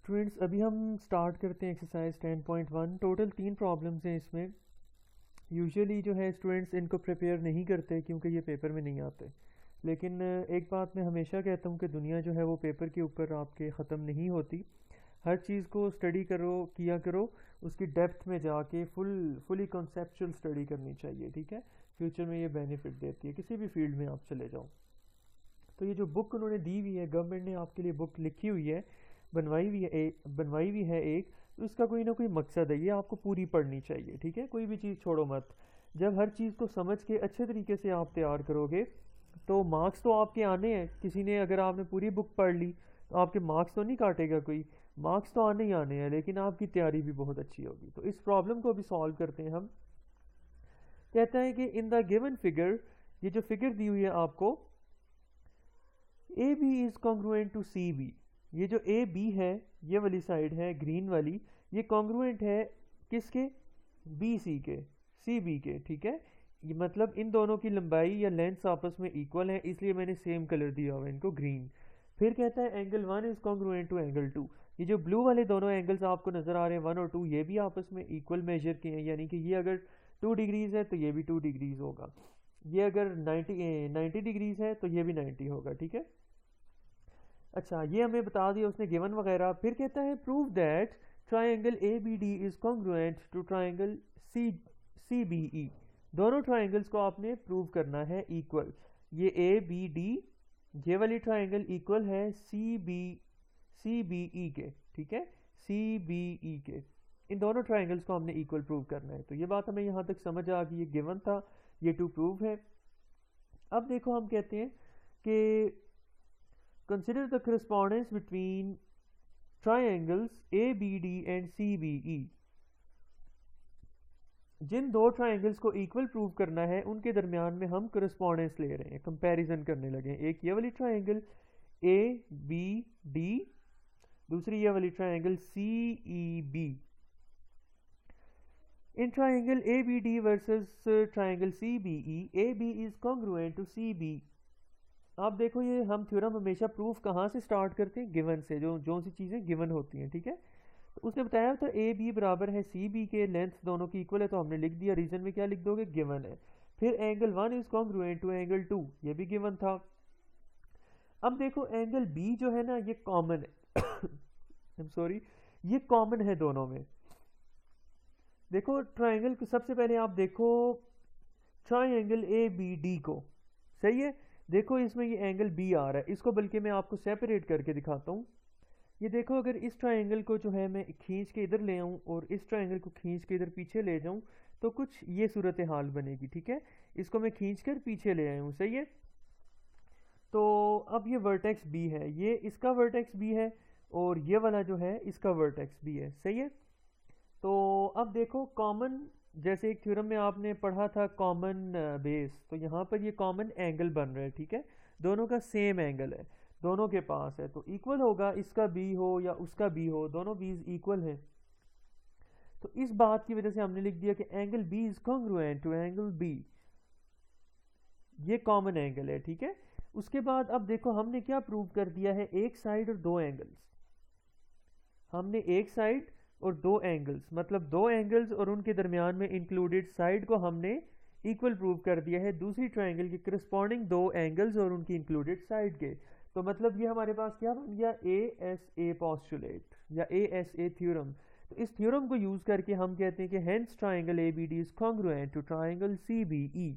Students अभी हम start करते हैं एक्सरसाइज 10.1। टोटल 3 प्रॉब्लम्स हैं इसमें। यूजुअली जो है स्टूडेंट्स इनको प्रिपेयर नहीं करते क्योंकि ये पेपर में नहीं आते, लेकिन एक बात मैं हमेशा कहता हूँ कि दुनिया जो है वो पेपर के ऊपर आपके ख़त्म नहीं होती। हर चीज़ को स्टडी करो, किया करो, उसकी डेप्थ में जाके फुली कॉन्सेप्चुअल स्टडी करनी चाहिए, ठीक है। फ्यूचर में ये बेनिफिट देती है, किसी भी फील्ड में आप चले जाओ। तो ये जो बुक उन्होंने दी हुई है, गवर्नमेंट ने आपके लिए बुक लिखी हुई है, बनवाई हुई है एक, तो इसका कोई ना कोई मकसद है, ये आपको पूरी पढ़नी चाहिए, ठीक है। कोई भी चीज़ छोड़ो मत। जब हर चीज़ को समझ के अच्छे तरीके से आप तैयार करोगे तो मार्क्स तो आपके आने हैं। किसी ने अगर आपने पूरी बुक पढ़ ली तो आपके मार्क्स तो नहीं काटेगा कोई, मार्क्स तो आने ही आने हैं, लेकिन आपकी तैयारी भी बहुत अच्छी होगी। तो इस प्रॉब्लम को भी सॉल्व करते हैं हम। कहता है कि इन द गिवन फिगर, ये जो फिगर दी हुई है आपको, A B is congruent to C B. ये जो ए बी है, ये वाली साइड है ग्रीन वाली, ये कॉन्ग्रुएंट है किसके? बी सी के, सी बी के, ठीक है। ये मतलब इन दोनों की लंबाई या लेंथ आपस में इक्वल है, इसलिए मैंने सेम कलर दिया हुआ है इनको, ग्रीन। फिर कहता है angle 1 is congruent to angle 2। ये जो ब्लू वाले दोनों एंगल्स आपको नजर आ रहे हैं 1 और 2, ये भी आपस में इक्वल मेजर के हैं, यानी कि ये अगर 2 डिग्रीज है तो ये भी 2 डिग्रीज होगा, ये अगर 90 डिग्रीज है तो ये भी 90 होगा, ठीक है। अच्छा, ये हमें बता दिया उसने गिवन वगैरह। फिर कहता है prove that triangle A B D is congruent to triangle C B E. दोनों ट्राइंगल्स को आपने प्रूव करना है इक्वल। ये ए बी डी, ये वाली ट्राइंगल इक्वल है सी बी ई के, ठीक है, सी बी ई के। इन दोनों ट्राइंगल्स को हमने इक्वल प्रूव करना है। तो ये बात हमें यहाँ तक समझ आ गई, ये गिवन था, ये टू प्रूव है। अब देखो हम कहते हैं कि consider the correspondence between triangles ABD and CBE। जिन दो ट्राइंगल्स को इक्वल प्रूव करना है उनके दरमियान में हम करस्पॉन्डेंस ले रहे हैं, कंपैरिजन करने लगे हैं। एक ये वाली ट्राइंगल ए बी डी, दूसरी ये वाली triangle C E B. In triangle A B D versus triangle C B E, A B is congruent to C B. आप देखो, ये हम थ्योरम हमेशा प्रूफ कहाँ से स्टार्ट करते हैं? गिवन से। जो सी चीज़ें गिवन होती हैं, ठीक है। तो उसने बताया था ए बी बराबर है सी बी के, लेंथ दोनों की इक्वल है, तो हमने लिख दिया। रीजन में क्या लिख दोगे? गिवन है। फिर angle 1 is congruent to angle 2, ये भी गिवन था। अब देखो एंगल बी जो है ना, ये कॉमन है आई एम सॉरी, ये कॉमन है दोनों में। देखो ट्राइंगल को सबसे पहले आप देखो ट्राइंगल ए बी डी को, सही है। देखो इसमें ये एंगल बी आ रहा है, इसको बल्कि मैं आपको सेपरेट करके दिखाता हूँ। ये देखो, अगर इस ट्राइंगल को जो है मैं खींच के इधर ले आऊँ और इस ट्राइंगल को खींच के इधर पीछे ले जाऊँ तो कुछ ये सूरत हाल बनेगी, ठीक है। इसको मैं खींच कर पीछे ले आया हूँ, सही है। तो अब ये वर्टेक्स बी है, ये इसका वर्टेक्स बी है और ये वाला जो है इसका वर्टेक्स बी है, सही है। तो अब देखो कॉमन, जैसे एक थ्योरम में आपने पढ़ा था कॉमन बेस, तो यहाँ पर ये कॉमन एंगल बन रहा है, ठीक है। दोनों का सेम एंगल है, दोनों के पास है, तो इक्वल होगा। इसका बी हो या उसका बी हो, दोनों बीज इक्वल हैं। तो इस बात की वजह से हमने लिख दिया कि angle B is congruent to angle B, ये कॉमन एंगल है, ठीक है। उसके बाद अब देखो हमने क्या प्रूव कर दिया है, एक साइड और दो एंगल्स। हमने एक साइड और दो एंगल्स, मतलब दो एंगल्स और उनके दरमियान में इंक्लूडेड साइड को हमने इक्वल प्रूव कर दिया है दूसरी ट्राइंगल के करस्पॉन्डिंग दो एंगल्स और उनकी इंक्लूडेड साइड के। तो मतलब ये हमारे पास क्या बन गया? ए एस ए पॉस्टुलेट या ए एस ए थ्योरम। तो इस थ्योरम को यूज करके हम कहते हैं कि hence triangle A B D is congruent to triangle C B E.